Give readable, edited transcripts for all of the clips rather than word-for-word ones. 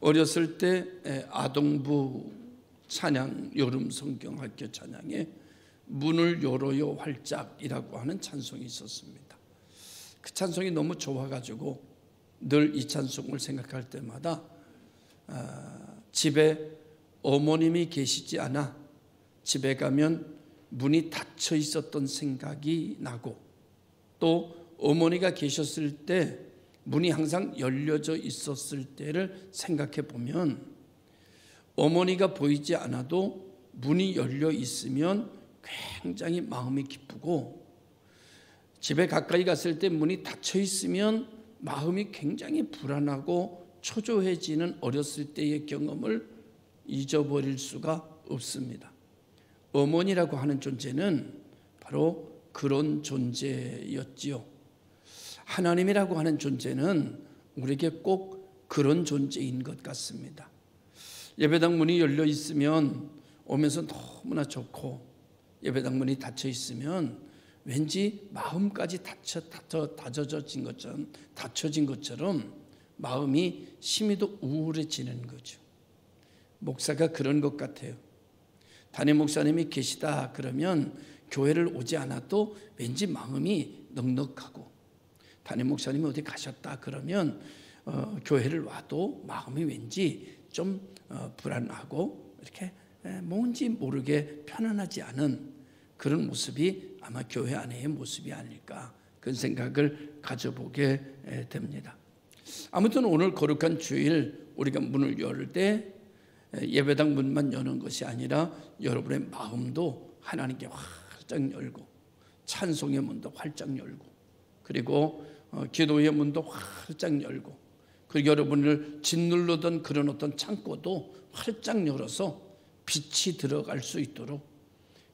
어렸을 때 아동부 찬양, 여름 성경학교 찬양에 문을 열어요 활짝이라고 하는 찬송이 있었습니다. 그 찬송이 너무 좋아가지고 늘 이 찬송을 생각할 때마다 집에 어머님이 계시지 않아 집에 가면 문이 닫혀 있었던 생각이 나고, 또 어머니가 계셨을 때 문이 항상 열려져 있었을 때를 생각해 보면 어머니가 보이지 않아도 문이 열려 있으면 굉장히 마음이 기쁘고, 집에 가까이 갔을 때 문이 닫혀 있으면 마음이 굉장히 불안하고 초조해지는 어렸을 때의 경험을 잊어버릴 수가 없습니다. 어머니라고 하는 존재는 바로 그런 존재였지요. 하나님이라고 하는 존재는 우리에게 꼭 그런 존재인 것 같습니다. 예배당 문이 열려 있으면 오면서 너무나 좋고, 예배당 문이 닫혀 있으면 왠지 마음까지 닫혀진 것처럼 마음이 심히도 우울해지는 거죠. 목사가 그런 것 같아요. 담임 목사님이 계시다 그러면 교회를 오지 않아도 왠지 마음이 넉넉하고, 담임 목사님이 어디 가셨다 그러면 교회를 와도 마음이 왠지 좀 불안하고 이렇게 뭔지 모르게 편안하지 않은 그런 모습이 아마 교회 안에의 모습이 아닐까, 그런 생각을 가져보게 됩니다. 아무튼 오늘 거룩한 주일 우리가 문을 열 때 예배당 문만 여는 것이 아니라 여러분의 마음도 하나님께 활짝 열고, 찬송의 문도 활짝 열고, 그리고 기도의 문도 활짝 열고, 그리고 여러분을 짓누르던 그런 어떤 창고도 활짝 열어서 빛이 들어갈 수 있도록,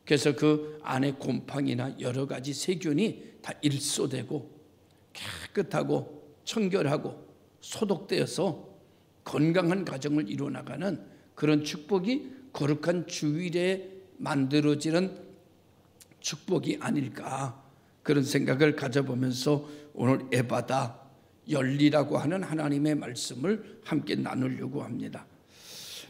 그래서 그 안에 곰팡이나 여러 가지 세균이 다 일소되고 깨끗하고 청결하고 소독되어서 건강한 가정을 이루어나가는 그런 축복이 거룩한 주일에 만들어지는 축복이 아닐까, 그런 생각을 가져보면서 오늘 에바다, 열리라고 하는 하나님의 말씀을 함께 나누려고 합니다.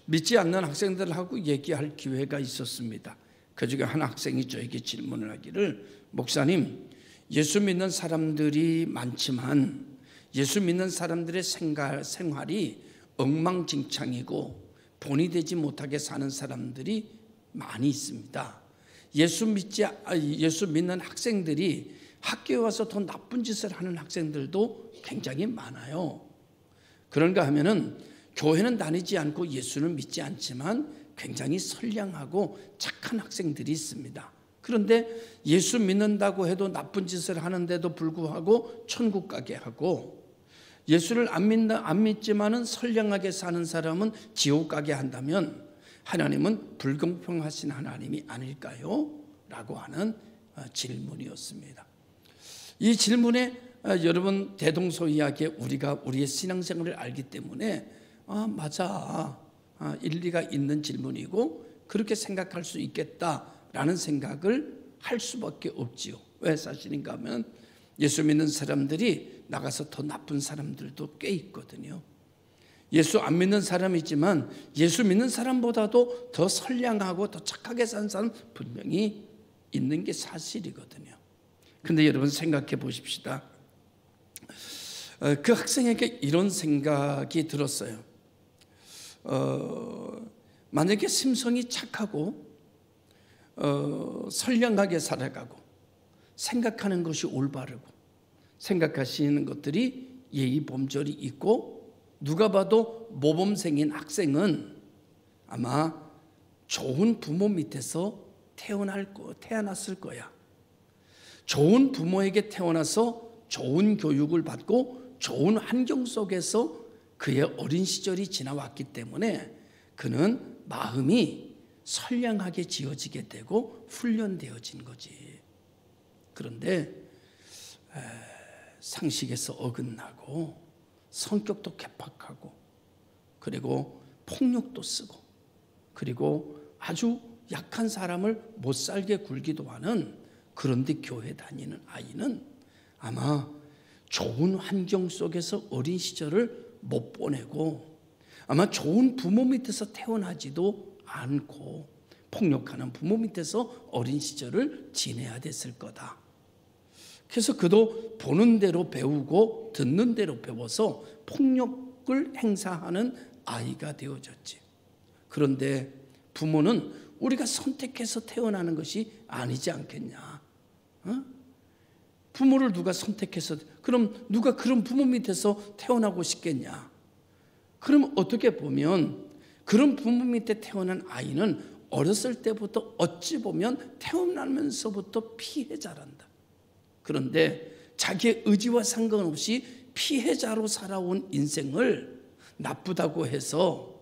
믿지 않는 학생들하고 얘기할 기회가 있었습니다. 그중에 한 학생이 저에게 질문을 하기를, 목사님, 예수 믿는 사람들이 많지만 예수 믿는 사람들의 생활이 엉망진창이고 본이 되지 못하게 사는 사람들이 많이 있습니다. 예수 믿는 학생들이 학교에 와서 더 나쁜 짓을 하는 학생들도 굉장히 많아요. 그런가 하면은 교회는 다니지 않고 예수는 믿지 않지만 굉장히 선량하고 착한 학생들이 있습니다. 그런데 예수 믿는다고 해도 나쁜 짓을 하는데도 불구하고 천국 가게 하고, 예수를 안 믿지만은 선량하게 사는 사람은 지옥 가게 한다면 하나님은 불공평하신 하나님이 아닐까요? 라고 하는 질문이었습니다. 이 질문에 여러분 대동소이하게 우리가 우리의 신앙생활을 알기 때문에 맞아, 일리가 있는 질문이고 그렇게 생각할 수 있겠다라는 생각을 할 수밖에 없지요. 왜 사실인가 하면 예수 믿는 사람들이 나가서 더 나쁜 사람들도 꽤 있거든요. 예수 안 믿는 사람이지만 예수 믿는 사람보다도 더 선량하고 더 착하게 사는 사람 분명히 있는 게 사실이거든요. 근데 여러분 생각해 보십시다. 그 학생에게 이런 생각이 들었어요. 만약에 심성이 착하고 선량하게 살아가고 생각하는 것이 올바르고 생각하시는 것들이 예의 범절이 있고 누가 봐도 모범생인 학생은 아마 좋은 부모 밑에서 태어났을 거야. 좋은 부모에게 태어나서 좋은 교육을 받고 좋은 환경 속에서 그의 어린 시절이 지나왔기 때문에 그는 마음이 선량하게 지어지게 되고 훈련되어진 거지. 그런데 상식에서 어긋나고 성격도 괴팍하고 그리고 폭력도 쓰고 그리고 아주 약한 사람을 못 살게 굴기도 하는, 그런데 교회 다니는 아이는 아마 좋은 환경 속에서 어린 시절을 못 보내고 아마 좋은 부모 밑에서 태어나지도 않고 폭력하는 부모 밑에서 어린 시절을 지내야 됐을 거다. 그래서 그도 보는 대로 배우고 듣는 대로 배워서 폭력을 행사하는 아이가 되어졌지. 그런데 부모는 우리가 선택해서 태어나는 것이 아니지 않겠냐? 부모를 누가 선택해서, 그럼 누가 그런 부모 밑에서 태어나고 싶겠냐? 그럼 어떻게 보면 그런 부모 밑에 태어난 아이는 어렸을 때부터 어찌 보면 태어나면서부터 피해자란다. 그런데 자기의 의지와 상관없이 피해자로 살아온 인생을 나쁘다고 해서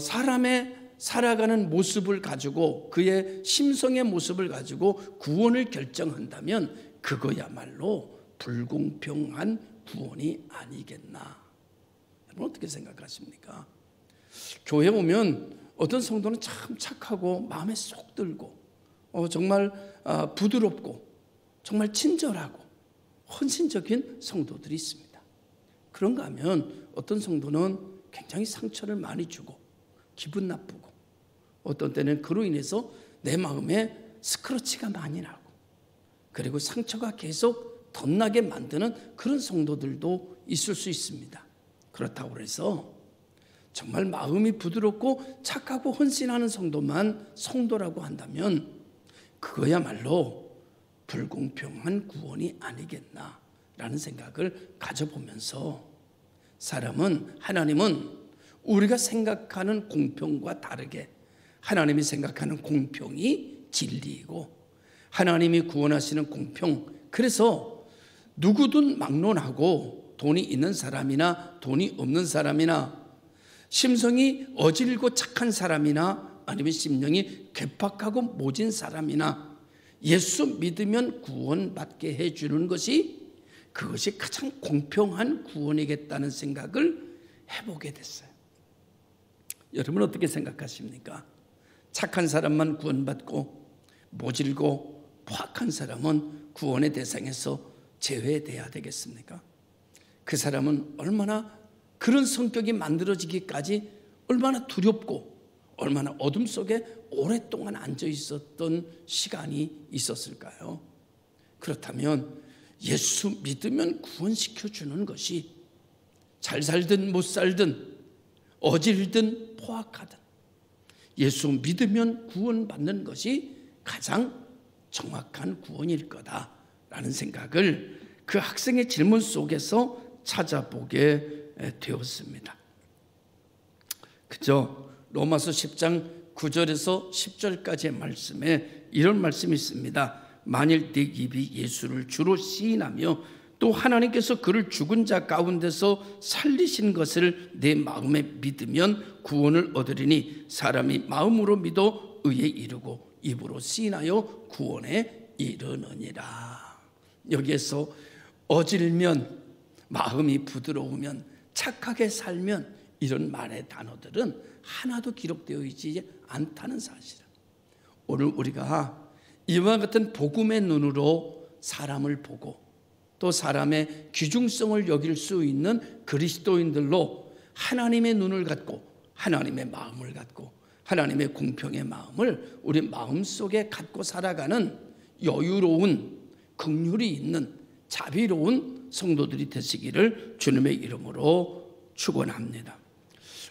사람의 살아가는 모습을 가지고, 그의 심성의 모습을 가지고 구원을 결정한다면 그거야말로 불공평한 구원이 아니겠나. 여러분 어떻게 생각하십니까? 교회 오면 어떤 성도는 참 착하고 마음에 쏙 들고 정말 부드럽고 정말 친절하고 헌신적인 성도들이 있습니다. 그런가 하면 어떤 성도는 굉장히 상처를 많이 주고 기분 나쁘고, 어떤 때는 그로 인해서 내 마음에 스크러치가 많이 나고, 그리고 상처가 계속 덧나게 만드는 그런 성도들도 있을 수 있습니다. 그렇다고 해서 정말 마음이 부드럽고 착하고 헌신하는 성도만 성도라고 한다면 그거야말로 불공평한 구원이 아니겠나라는 생각을 가져보면서, 하나님은 우리가 생각하는 공평과 다르게 하나님이 생각하는 공평이 진리이고, 하나님이 구원하시는 공평, 그래서 누구든 막론하고 돈이 있는 사람이나 돈이 없는 사람이나 심성이 어질고 착한 사람이나 아니면 심령이 괴팍하고 모진 사람이나 예수 믿으면 구원받게 해주는 것이, 그것이 가장 공평한 구원이겠다는 생각을 해보게 됐어요. 여러분 어떻게 생각하십니까? 착한 사람만 구원받고 모질고 포악한 사람은 구원의 대상에서 제외돼야 되겠습니까? 그 사람은 얼마나, 그런 성격이 만들어지기까지 얼마나 두렵고 얼마나 어둠 속에 오랫동안 앉아 있었던 시간이 있었을까요? 그렇다면 예수 믿으면 구원시켜 주는 것이, 잘 살든 못 살든 어질든 포악하든 예수 믿으면 구원받는 것이 가장 정확한 구원일 거다라는 생각을 그 학생의 질문 속에서 찾아보게 되었습니다. 그죠? 로마서 10장 9절에서 10절까지의 말씀에 이런 말씀이 있습니다. 만일 내 입이 예수를 주로 시인하며 또 하나님께서 그를 죽은 자 가운데서 살리신 것을 내 마음에 믿으면 구원을 얻으리니 사람이 마음으로 믿어 의에 이르고 입으로 시인하여 구원에 이르느니라. 여기에서 어질면, 마음이 부드러우면, 착하게 살면, 이런 말의 단어들은 하나도 기록되어 있지 않다는 사실을, 오늘 우리가 이와 같은 복음의 눈으로 사람을 보고 또 사람의 귀중성을 여길 수 있는 그리스도인들로 하나님의 눈을 갖고 하나님의 마음을 갖고 하나님의 공평의 마음을 우리 마음속에 갖고 살아가는 여유로운, 긍휼이 있는, 자비로운 성도들이 되시기를 주님의 이름으로 축원합니다.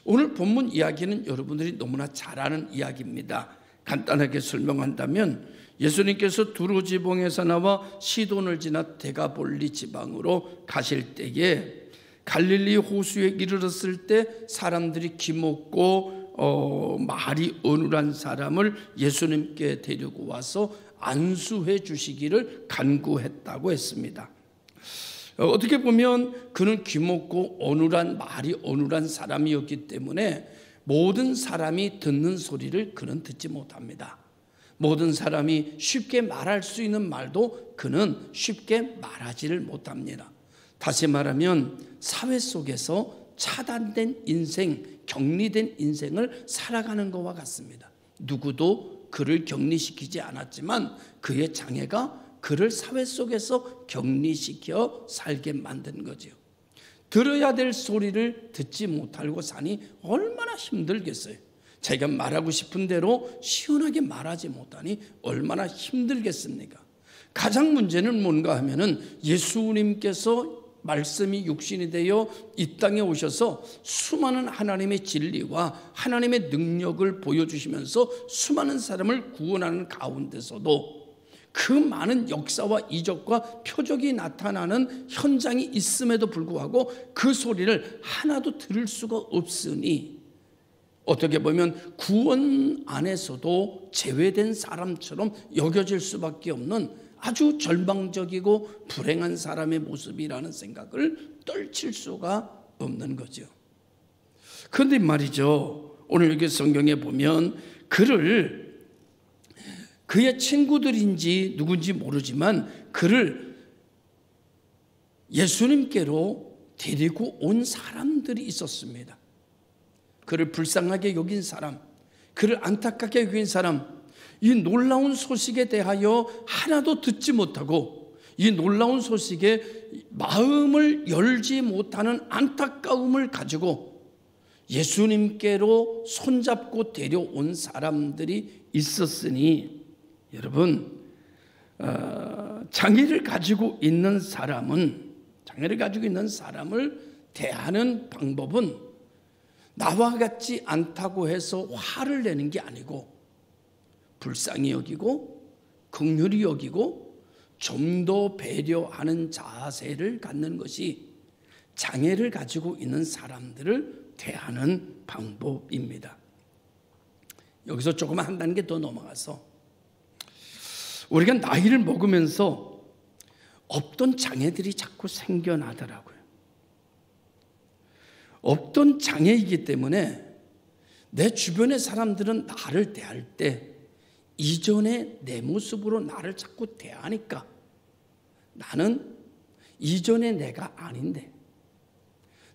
오늘 본문 이야기는 여러분들이 너무나 잘 아는 이야기입니다. 간단하게 설명한다면 예수님께서 두로 지방에서 나와 시돈을 지나 데가볼리 지방으로 가실 때에 갈릴리 호수에 이르렀을 때 사람들이 기먹고 말이 어눌한 사람을 예수님께 데리고 와서 안수해 주시기를 간구했다고 했습니다. 어떻게 보면 그는 귀먹고 어눌한, 말이 어눌한 사람이었기 때문에 모든 사람이 듣는 소리를 그는 듣지 못합니다. 모든 사람이 쉽게 말할 수 있는 말도 그는 쉽게 말하지를 못합니다. 다시 말하면 사회 속에서 차단된 인생, 격리된 인생을 살아가는 것과 같습니다. 누구도 그를 격리시키지 않았지만 그의 장애가 그를 사회 속에서 격리시켜 살게 만든 거죠. 들어야 될 소리를 듣지 못하고 사니 얼마나 힘들겠어요. 자기가 말하고 싶은 대로 시원하게 말하지 못하니 얼마나 힘들겠습니까? 가장 문제는 뭔가 하면은 예수님께서 말씀이 육신이 되어 이 땅에 오셔서 수많은 하나님의 진리와 하나님의 능력을 보여주시면서 수많은 사람을 구원하는 가운데서도 그 많은 역사와 이적과 표적이 나타나는 현장이 있음에도 불구하고 그 소리를 하나도 들을 수가 없으니 어떻게 보면 구원 안에서도 제외된 사람처럼 여겨질 수밖에 없는 아주 절망적이고 불행한 사람의 모습이라는 생각을 떨칠 수가 없는 거죠. 그런데 말이죠, 오늘 여기 성경에 보면 그를 그의 친구들인지 누군지 모르지만 그를 예수님께로 데리고 온 사람들이 있었습니다. 그를 불쌍하게 여긴 사람, 그를 안타깝게 여긴 사람, 이 놀라운 소식에 대하여 하나도 듣지 못하고 이 놀라운 소식에 마음을 열지 못하는 안타까움을 가지고 예수님께로 손잡고 데려온 사람들이 있었으니, 여러분, 장애를 가지고 있는 사람을 대하는 방법은 나와 같지 않다고 해서 화를 내는 게 아니고 불쌍히 여기고 긍휼히 여기고 좀 더 배려하는 자세를 갖는 것이 장애를 가지고 있는 사람들을 대하는 방법입니다. 여기서 조금 한 단계 더 넘어가서 우리가 나이를 먹으면서 없던 장애들이 자꾸 생겨나더라고요. 없던 장애이기 때문에 내 주변의 사람들은 나를 대할 때 이전의 내 모습으로 나를 자꾸 대하니까 나는 이전의 내가 아닌데,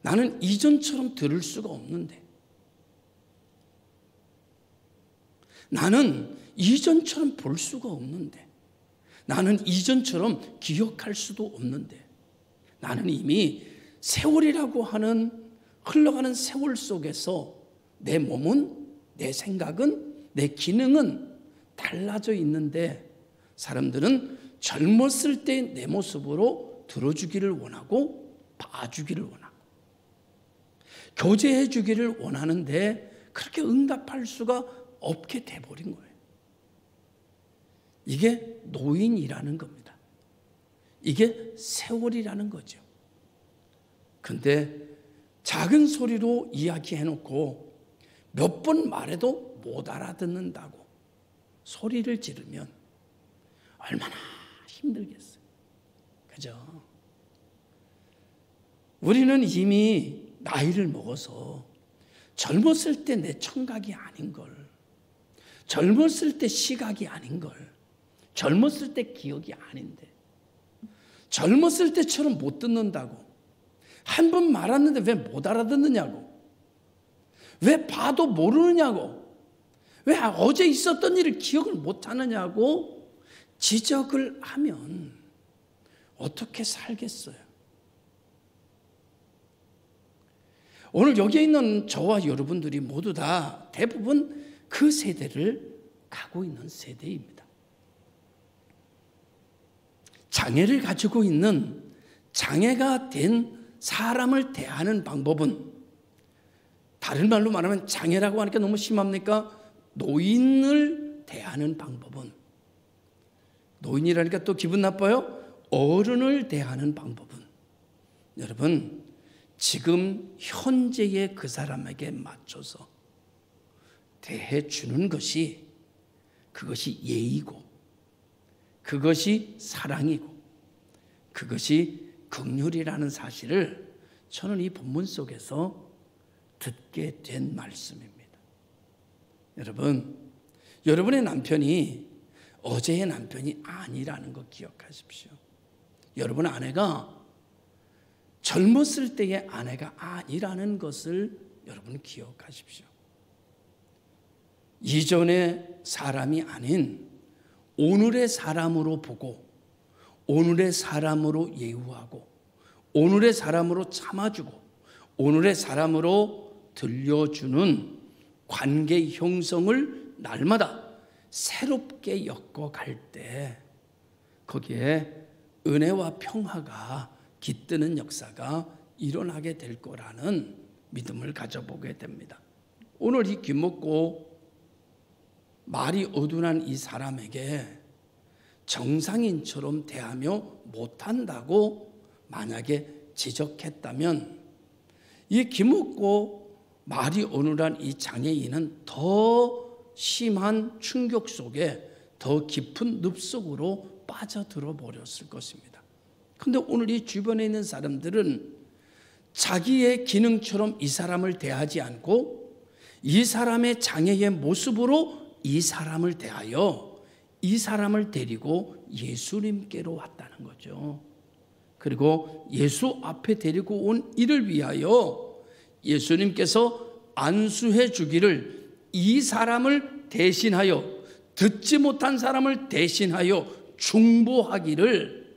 나는 이전처럼 들을 수가 없는데, 나는 이전처럼 볼 수가 없는데, 나는 이전처럼 기억할 수도 없는데, 나는 이미 세월이라고 하는 흘러가는 세월 속에서 내 몸은, 내 생각은, 내 기능은 달라져 있는데 사람들은 젊었을 때 내 모습으로 들어주기를 원하고 봐주기를 원하고 교제해 주기를 원하는데 그렇게 응답할 수가 없게 돼버린 거예요. 이게 노인이라는 겁니다. 이게 세월이라는 거죠. 근데 작은 소리로 이야기해놓고 몇 번 말해도 못 알아듣는다고 소리를 지르면 얼마나 힘들겠어요. 그죠? 우리는 이미 나이를 먹어서 젊었을 때 내 청각이 아닌 걸, 젊었을 때 시각이 아닌 걸, 젊었을 때 기억이 아닌데, 젊었을 때처럼 못 듣는다고, 한 번 말았는데 왜 못 알아듣느냐고, 왜 봐도 모르느냐고, 왜 어제 있었던 일을 기억을 못 하느냐고 지적을 하면 어떻게 살겠어요? 오늘 여기에 있는 저와 여러분들이 모두 다 대부분 그 세대를 가고 있는 세대입니다. 장애를 가지고 있는, 장애가 된 사람을 대하는 방법은, 다른 말로 말하면 장애라고 하니까 너무 심합니까? 노인을 대하는 방법은, 노인이라니까 또 기분 나빠요? 어른을 대하는 방법은, 여러분, 지금 현재의 그 사람에게 맞춰서 대해주는 것이, 그것이 예의고, 그것이 사랑이고, 그것이 긍휼이라는 사실을 저는 이 본문 속에서 듣게 된 말씀입니다. 여러분, 여러분의 남편이 어제의 남편이 아니라는 거 기억하십시오. 여러분 아내가 젊었을 때의 아내가 아니라는 것을 여러분 기억하십시오. 이전의 사람이 아닌 오늘의 사람으로 보고, 오늘의 사람으로 예우하고, 오늘의 사람으로 참아주고 오늘의 사람으로 들려주는 관계 형성을 날마다 새롭게 엮어갈 때 거기에 은혜와 평화가 깃드는 역사가 일어나게 될 거라는 믿음을 가져보게 됩니다. 오늘 이 귀먹고 말이 어둔한 이 사람에게 정상인처럼 대하며 못한다고 만약에 지적했다면 이 귀먹고 말이 어눌한 이 장애인은 더 심한 충격 속에 더 깊은 늪속으로 빠져들어 버렸을 것입니다. 그런데 오늘 이 주변에 있는 사람들은 자기의 기능처럼 이 사람을 대하지 않고 이 사람의 장애의 모습으로 이 사람을 대하여 이 사람을 데리고 예수님께로 왔다는 거죠. 그리고 예수 앞에 데리고 온 이를 위하여 예수님께서 안수해 주기를 이 사람을 대신하여 듣지 못한 사람을 대신하여 중보하기를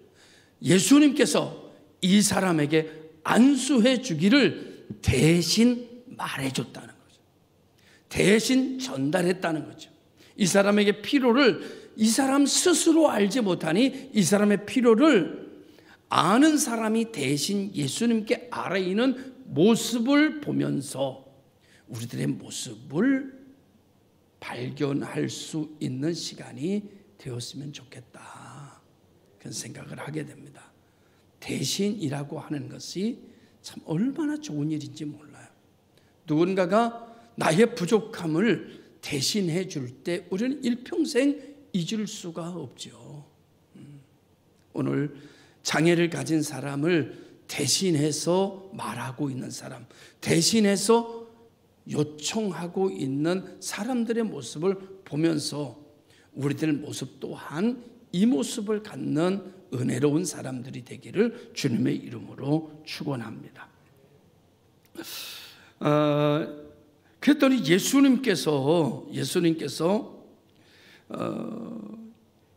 예수님께서 이 사람에게 안수해 주기를 대신 말해줬다는 거죠. 대신 전달했다는 거죠. 이 사람에게 필요를 이 사람 스스로 알지 못하니 이 사람의 필요를 아는 사람이 대신 예수님께 알아있는 모습을 보면서 우리들의 모습을 발견할 수 있는 시간이 되었으면 좋겠다. 그런 생각을 하게 됩니다. 대신이라고 하는 것이 참 얼마나 좋은 일인지 몰라요. 누군가가 나의 부족함을 대신해 줄 때 우리는 일평생 잊을 수가 없죠. 오늘 장애를 가진 사람을 대신해서 말하고 있는 사람, 대신해서 요청하고 있는 사람들의 모습을 보면서 우리들 모습 또한 이 모습을 갖는 은혜로운 사람들이 되기를 주님의 이름으로 축원합니다. 그랬더니 예수님께서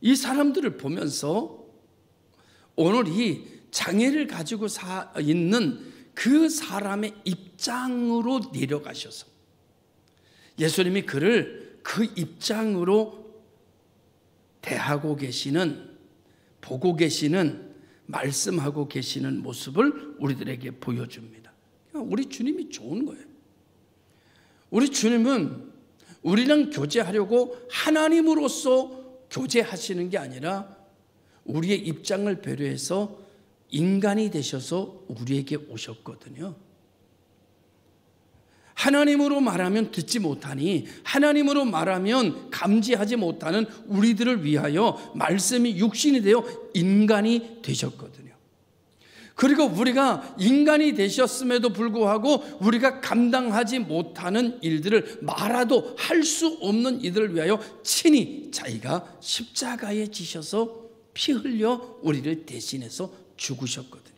이 사람들을 보면서 오늘 이 장애를 가지고 있는 그 사람의 입장으로 내려가셔서 예수님이 그를 그 입장으로 대하고 계시는, 보고 계시는, 말씀하고 계시는 모습을 우리들에게 보여줍니다. 우리 주님이 좋은 거예요. 우리 주님은 우리랑 교제하려고 하나님으로서 교제하시는 게 아니라 우리의 입장을 배려해서 인간이 되셔서 우리에게 오셨거든요. 하나님으로 말하면 듣지 못하니 하나님으로 말하면 감지하지 못하는 우리들을 위하여 말씀이 육신이 되어 인간이 되셨거든요. 그리고 우리가 인간이 되셨음에도 불구하고 우리가 감당하지 못하는 일들을 말아도 할 수 없는 이들을 위하여 친히 자기가 십자가에 지셔서 피 흘려 우리를 대신해서 죽으셨거든요.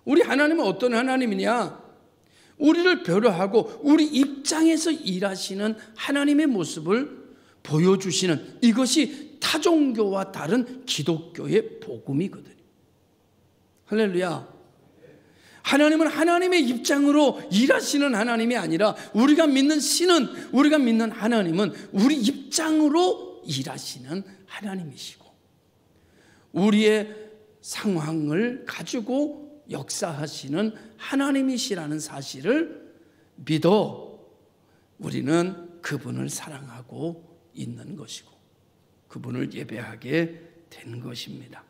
우리 하나님은 어떤 하나님이냐? 우리를 배려하고 우리 입장에서 일하시는 하나님의 모습을 보여주시는, 이것이 타종교와 다른 기독교의 복음이거든요. 할렐루야. 하나님은 하나님의 입장으로 일하시는 하나님이 아니라 우리가 믿는 신은, 우리가 믿는 하나님은 우리 입장으로 일하시는 하나님이시고 우리의 상황을 가지고 역사하시는 하나님이시라는 사실을 믿어 우리는 그분을 사랑하고 있는 것이고 그분을 예배하게 된 것입니다.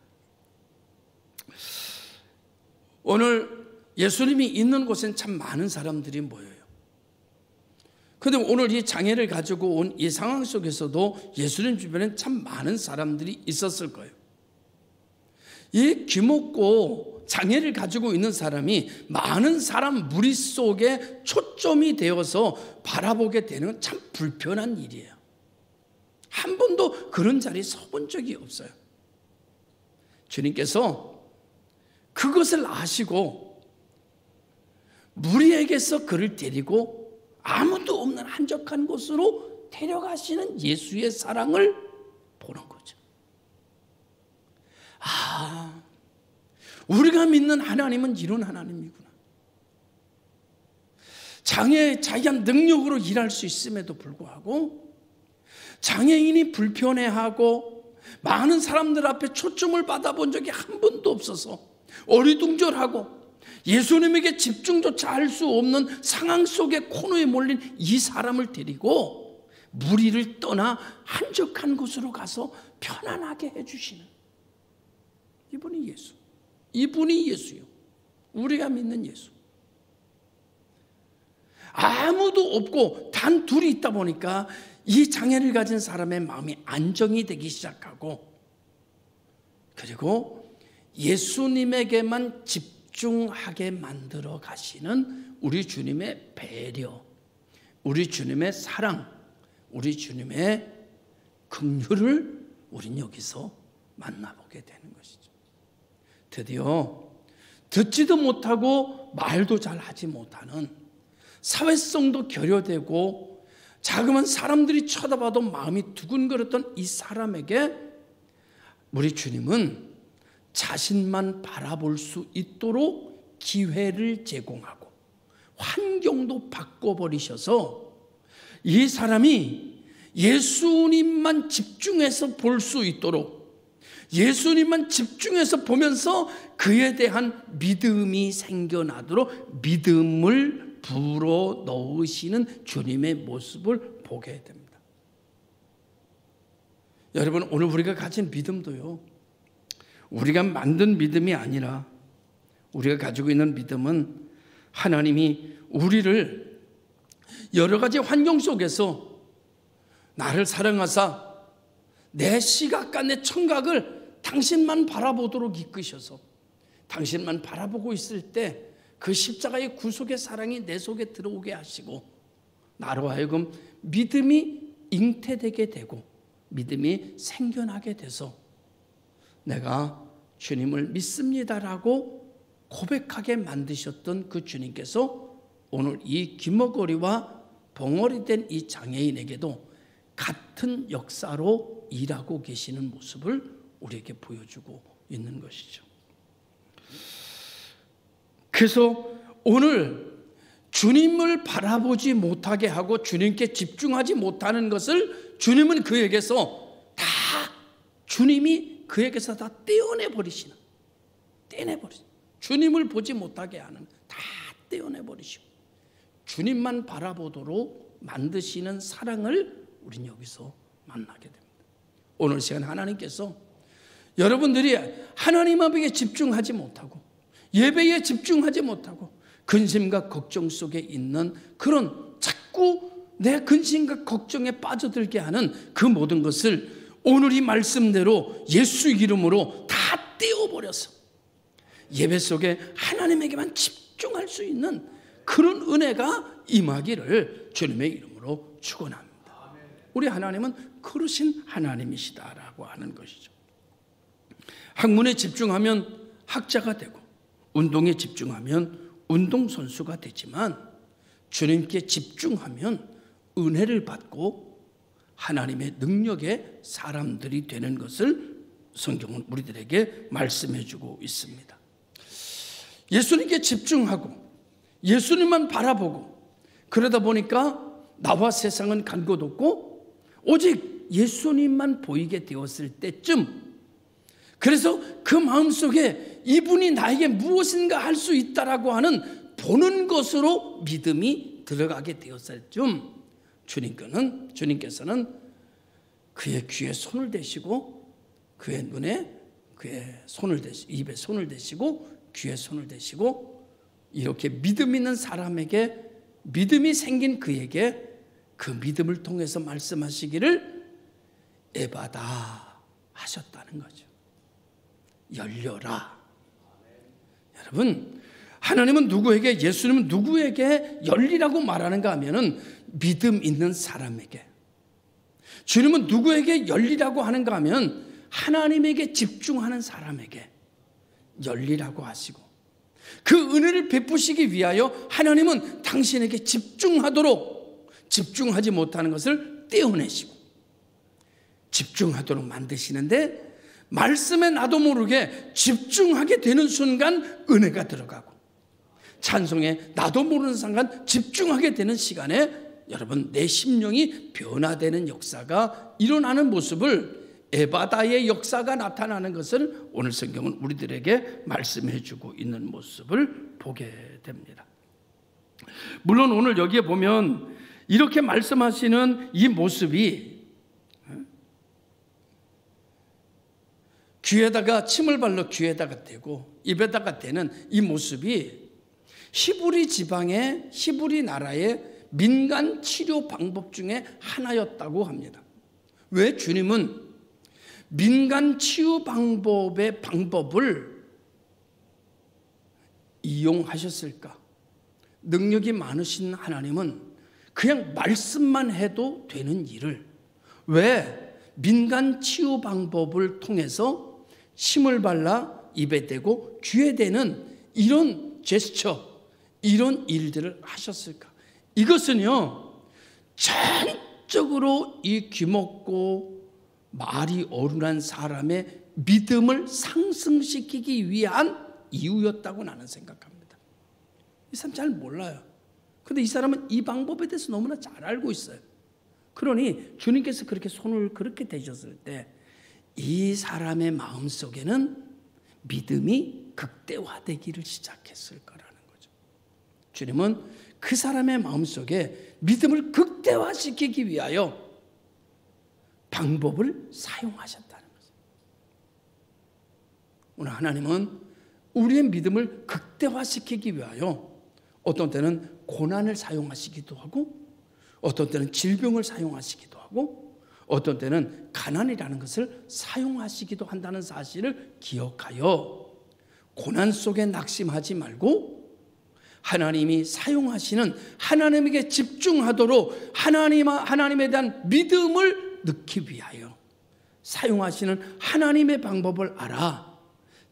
오늘 예수님이 있는 곳엔 참 많은 사람들이 모여요. 그런데 오늘 이 장애를 가지고 온 이 상황 속에서도 예수님 주변엔 참 많은 사람들이 있었을 거예요. 이 귀먹고 장애를 가지고 있는 사람이 많은 사람 무리 속에 초점이 되어서 바라보게 되는 건 참 불편한 일이에요. 한 번도 그런 자리에 서본 적이 없어요. 주님께서 그것을 아시고 무리에게서 그를 데리고 아무도 없는 한적한 곳으로 데려가시는 예수의 사랑을 보는 거죠. 우리가 믿는 하나님은 이런 하나님이구나. 자기가 능력으로 일할 수 있음에도 불구하고 장애인이 불편해하고 많은 사람들 앞에 초점을 받아본 적이 한 번도 없어서 어리둥절하고 예수님에게 집중조차 할 수 없는 상황 속에 코너에 몰린 이 사람을 데리고 무리를 떠나 한적한 곳으로 가서 편안하게 해주시는 이분이 예수. 이분이 예수요. 우리가 믿는 예수. 아무도 없고 단 둘이 있다 보니까 이 장애를 가진 사람의 마음이 안정이 되기 시작하고, 그리고 예수님에게만 집중하게 만들어 가시는 우리 주님의 배려, 우리 주님의 사랑, 우리 주님의 긍휼을 우린 여기서 만나보게 되는 것이죠. 드디어 듣지도 못하고 말도 잘 하지 못하는, 사회성도 결여되고 자그마한 사람들이 쳐다봐도 마음이 두근거렸던 이 사람에게 우리 주님은 자신만 바라볼 수 있도록 기회를 제공하고 환경도 바꿔버리셔서 이 사람이 예수님만 집중해서 볼 수 있도록, 예수님만 집중해서 보면서 그에 대한 믿음이 생겨나도록 믿음을 불어 넣으시는 주님의 모습을 보게 됩니다. 여러분, 오늘 우리가 가진 믿음도요, 우리가 만든 믿음이 아니라 우리가 가지고 있는 믿음은 하나님이 우리를 여러 가지 환경 속에서 나를 사랑하사 내 시각과 내 청각을 당신만 바라보도록 이끄셔서 당신만 바라보고 있을 때 그 십자가의 구속의 사랑이 내 속에 들어오게 하시고 나로 하여금 믿음이 잉태되게 되고 믿음이 생겨나게 돼서 내가 주님을 믿습니다라고 고백하게 만드셨던 그 주님께서 오늘 이 귀머거리와 벙어리 된 이 장애인에게도 같은 역사로 일하고 계시는 모습을 우리에게 보여주고 있는 것이죠. 그래서 오늘 주님을 바라보지 못하게 하고 주님께 집중하지 못하는 것을 주님은 그에게서 다, 주님이 그에게서 다 떼어내버리시는, 주님을 보지 못하게 하는, 다 떼어내버리시고 주님만 바라보도록 만드시는 사랑을 우린 여기서 만나게 됩니다. 오늘 시간 하나님께서 여러분들이 하나님 앞에 집중하지 못하고 예배에 집중하지 못하고 근심과 걱정 속에 있는 그런 자꾸 내 근심과 걱정에 빠져들게 하는 그 모든 것을 오늘 이 말씀대로 예수 이름으로 다 떼어버려서 예배 속에 하나님에게만 집중할 수 있는 그런 은혜가 임하기를 주님의 이름으로 축원합니다. 우리 하나님은 그러신 하나님이시다라고 하는 것이죠. 학문에 집중하면 학자가 되고 운동에 집중하면 운동선수가 되지만 주님께 집중하면 은혜를 받고 하나님의 능력의 사람들이 되는 것을 성경은 우리들에게 말씀해 주고 있습니다. 예수님께 집중하고 예수님만 바라보고 그러다 보니까 나와 세상은 간 곳 없고 오직 예수님만 보이게 되었을 때쯤, 그래서 그 마음속에 이분이 나에게 무엇인가 할 수 있다라고 하는 보는 것으로 믿음이 들어가게 되었을 쯤 주님께서는 그의 귀에 손을 대시고 그의 눈에 그의 손을 대시고 입에 손을 대시고 귀에 손을 대시고 이렇게 믿음 있는 사람에게 믿음이 생긴 그에게 그 믿음을 통해서 말씀하시기를 에바다 하셨다는 거죠. 열려라. 여러분, 하나님은 누구에게, 예수님은 누구에게 열리라고 말하는가 하면은 믿음 있는 사람에게. 주님은 누구에게 열리라고 하는가 하면 하나님에게 집중하는 사람에게 열리라고 하시고, 그 은혜를 베푸시기 위하여 하나님은 당신에게 집중하도록, 집중하지 못하는 것을 떼어내시고 집중하도록 만드시는데, 말씀에 나도 모르게 집중하게 되는 순간 은혜가 들어가고, 찬송에 나도 모르는 순간 집중하게 되는 시간에 여러분 내 심령이 변화되는 역사가 일어나는 모습을, 에바다의 역사가 나타나는 것을 오늘 성경은 우리들에게 말씀해 주고 있는 모습을 보게 됩니다. 물론 오늘 여기에 보면 이렇게 말씀하시는 이 모습이 귀에다가 침을 발라 귀에다가 대고 입에다가 대는 이 모습이 히브리 지방의, 히브리 나라의 민간 치료 방법 중에 하나였다고 합니다. 왜 주님은 민간 치유 방법의 방법을 이용하셨을까? 능력이 많으신 하나님은 그냥 말씀만 해도 되는 일을 왜 민간 치유 방법을 통해서 침을 발라 입에 대고 귀에 대는 이런 제스처, 이런 일들을 하셨을까? 이것은요, 전적으로 이 귀먹고 말이 어눌한 사람의 믿음을 상승시키기 위한 이유였다고 나는 생각합니다. 이 사람 잘 몰라요. 그런데 이 사람은 이 방법에 대해서 너무나 잘 알고 있어요. 그러니 주님께서 그렇게 손을 그렇게 대셨을 때 이 사람의 마음속에는 믿음이 극대화되기를 시작했을 거라는 거죠. 주님은 그 사람의 마음속에 믿음을 극대화시키기 위하여 방법을 사용하셨다는 거죠. 오늘 하나님은 우리의 믿음을 극대화시키기 위하여 어떤 때는 고난을 사용하시기도 하고, 어떤 때는 질병을 사용하시기도 하고, 어떤 때는 가난이라는 것을 사용하시기도 한다는 사실을 기억하여 고난 속에 낙심하지 말고 하나님이 사용하시는, 하나님에게 집중하도록 하나님에 대한 믿음을 넣기 위하여 사용하시는 하나님의 방법을 알아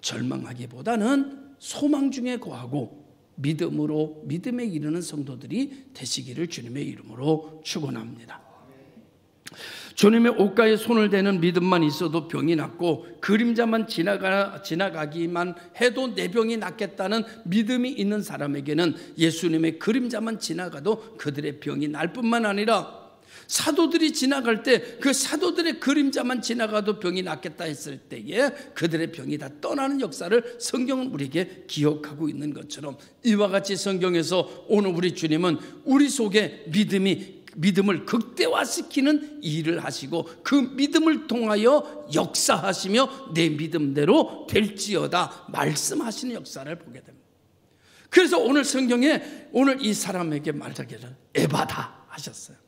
절망하기보다는 소망 중에 거하고 믿음에 이르는 성도들이 되시기를 주님의 이름으로 축원합니다. 주님의 옷가에 손을 대는 믿음만 있어도 병이 낫고, 그림자만 지나가기만 해도 내 병이 낫겠다는 믿음이 있는 사람에게는 예수님의 그림자만 지나가도 그들의 병이 날 뿐만 아니라, 사도들이 지나갈 때 그 사도들의 그림자만 지나가도 병이 낫겠다 했을 때에 그들의 병이 다 떠나는 역사를 성경은 우리에게 기억하고 있는 것처럼, 이와 같이 성경에서 오늘 우리 주님은 우리 속에 믿음을 극대화시키는 일을 하시고 그 믿음을 통하여 역사하시며 내 믿음대로 될지어다 말씀하시는 역사를 보게 됩니다. 그래서 오늘 성경에 오늘 이 사람에게 말하기를 에바다 하셨어요.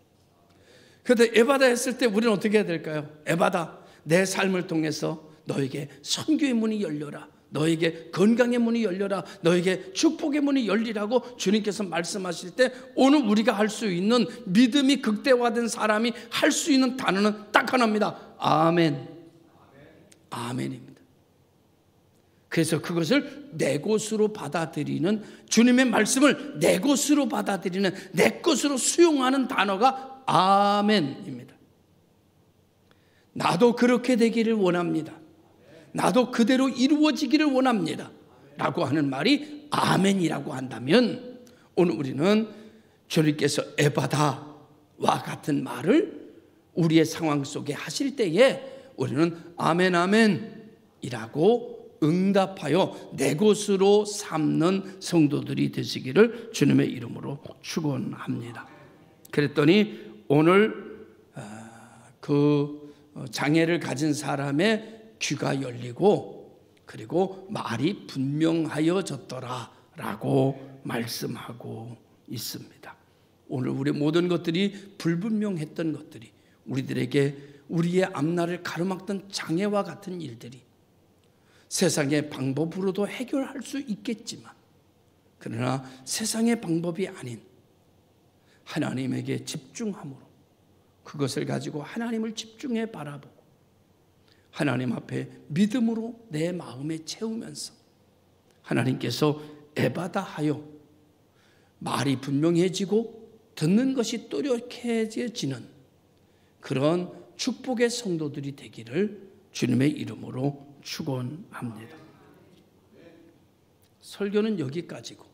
그런데 에바다 했을 때 우리는 어떻게 해야 될까요? 에바다, 내 삶을 통해서 너에게 선교의 문이 열려라, 너에게 건강의 문이 열려라, 너에게 축복의 문이 열리라고 주님께서 말씀하실 때 오늘 우리가 할 수 있는, 믿음이 극대화된 사람이 할 수 있는 단어는 딱 하나입니다. 아멘. 아멘입니다. 그래서 그것을 내 것으로 받아들이는, 주님의 말씀을 내 것으로 받아들이는, 내 것으로 수용하는 단어가 아멘입니다. 나도 그렇게 되기를 원합니다. 나도 그대로 이루어지기를 원합니다 라고 하는 말이 아멘이라고 한다면, 오늘 우리는 주님께서 에바다와 같은 말을 우리의 상황 속에 하실 때에 우리는 아멘 아멘이라고 응답하여 내 것으로 삼는 성도들이 되시기를 주님의 이름으로 축원합니다. 그랬더니 오늘 그 장애를 가진 사람의 귀가 열리고 그리고 말이 분명하여졌더라 라고 말씀하고 있습니다. 오늘 우리 모든 것들이 불분명했던 것들이, 우리들에게 우리의 앞날을 가로막던 장애와 같은 일들이 세상의 방법으로도 해결할 수 있겠지만, 그러나 세상의 방법이 아닌 하나님에게 집중함으로 그것을 가지고 하나님을 집중해 바라보고 하나님 앞에 믿음으로 내 마음에 채우면서 하나님께서 에바다 하여 말이 분명해지고 듣는 것이 또렷해지는 그런 축복의 성도들이 되기를 주님의 이름으로 축원합니다. 설교는 여기까지고,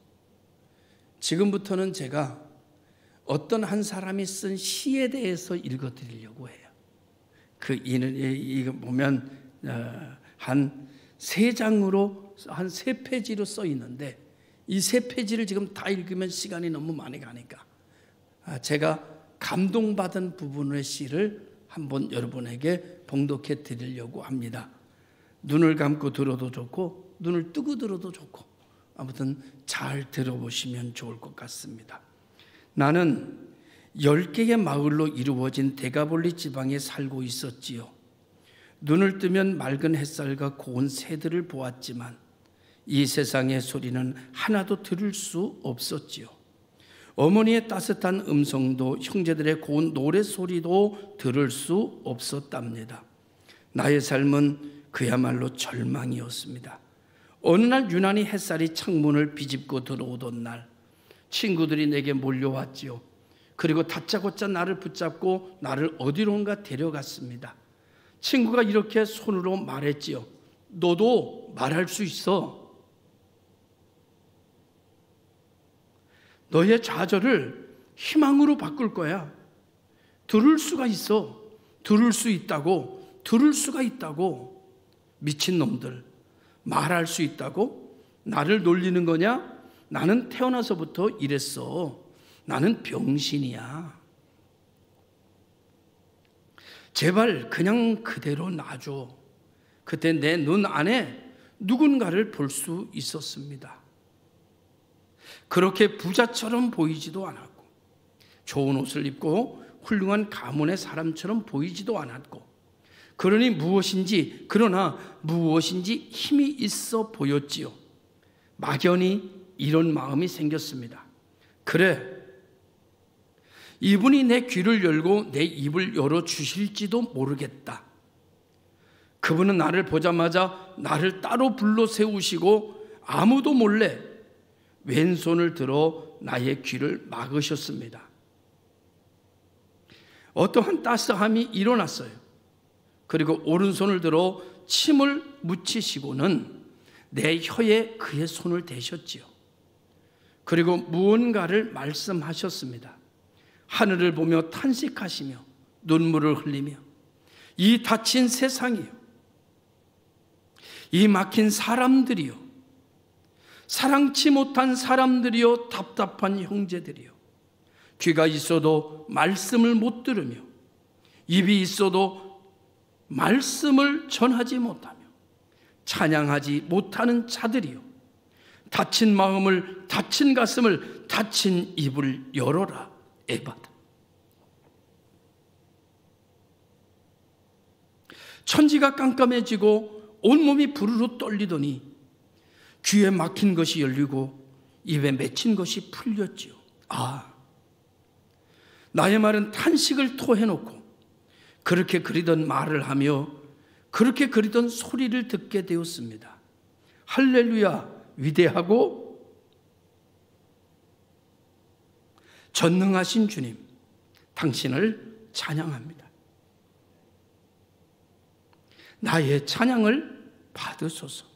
지금부터는 제가 어떤 한 사람이 쓴 시에 대해서 읽어드리려고 해요. 이거 보면 한 3장으로 한 3페이지로 써 있는데, 이 3페이지를 지금 다 읽으면 시간이 너무 많이 가니까 제가 감동받은 부분의 시를 한번 여러분에게 봉독해 드리려고 합니다. 눈을 감고 들어도 좋고 눈을 뜨고 들어도 좋고, 아무튼 잘 들어보시면 좋을 것 같습니다. 나는 10개의 마을로 이루어진 데가볼리 지방에 살고 있었지요. 눈을 뜨면 맑은 햇살과 고운 새들을 보았지만 이 세상의 소리는 하나도 들을 수 없었지요. 어머니의 따뜻한 음성도 형제들의 고운 노래소리도 들을 수 없었답니다. 나의 삶은 그야말로 절망이었습니다. 어느 날 유난히 햇살이 창문을 비집고 들어오던 날, 친구들이 내게 몰려왔지요. 그리고 다짜고짜 나를 붙잡고 나를 어디론가 데려갔습니다. 친구가 이렇게 손으로 말했지요. 너도 말할 수 있어. 너의 좌절을 희망으로 바꿀 거야. 들을 수가 있어. 들을 수 있다고. 들을 수가 있다고. 미친놈들, 말할 수 있다고? 나를 놀리는 거냐? 나는 태어나서부터 이랬어. 나는 병신이야. 제발 그냥 그대로 놔줘. 그때 내 눈 안에 누군가를 볼 수 있었습니다. 그렇게 부자처럼 보이지도 않았고, 좋은 옷을 입고 훌륭한 가문의 사람처럼 보이지도 않았고, 그러나 무엇인지 힘이 있어 보였지요. 막연히 이런 마음이 생겼습니다. 그래, 이분이 내 귀를 열고 내 입을 열어주실지도 모르겠다. 그분은 나를 보자마자 나를 따로 불러 세우시고 아무도 몰래 왼손을 들어 나의 귀를 막으셨습니다. 어떠한 따스함이 일어났어요. 그리고 오른손을 들어 침을 묻히시고는 내 혀에 그의 손을 대셨지요. 그리고 무언가를 말씀하셨습니다. 하늘을 보며 탄식하시며 눈물을 흘리며, 이 닫힌 세상이요, 이 막힌 사람들이요, 사랑치 못한 사람들이요, 답답한 형제들이요, 귀가 있어도 말씀을 못 들으며 입이 있어도 말씀을 전하지 못하며 찬양하지 못하는 자들이요, 닫힌 마음을, 닫힌 가슴을, 닫힌 입을 열어라. 에바다. 천지가 깜깜해지고 온몸이 부르르 떨리더니 귀에 막힌 것이 열리고 입에 맺힌 것이 풀렸지요. 나의 말은 탄식을 토해놓고 그렇게 그리던 말을 하며 그렇게 그리던 소리를 듣게 되었습니다. 할렐루야, 위대하고 전능하신 주님, 당신을 찬양합니다. 나의 찬양을 받으소서.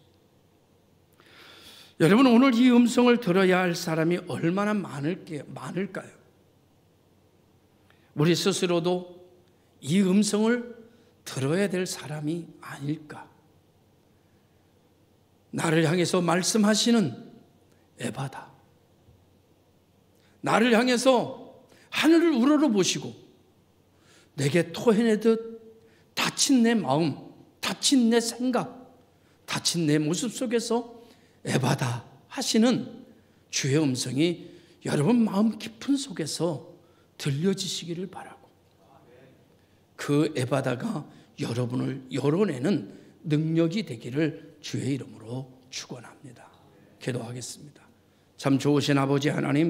여러분, 오늘 이 음성을 들어야 할 사람이 얼마나 많을까요? 우리 스스로도 이 음성을 들어야 될 사람이 아닐까? 나를 향해서 말씀하시는 에바다. 나를 향해서 하늘을 우러러보시고 내게 토해내듯 다친 내 마음, 다친 내 생각, 다친 내 모습 속에서 에바다 하시는 주의 음성이 여러분 마음 깊은 속에서 들려지시기를 바라고, 그 에바다가 여러분을 열어내는 능력이 되기를 주의 이름으로 축원합니다. 기도하겠습니다. 참 좋으신 아버지 하나님,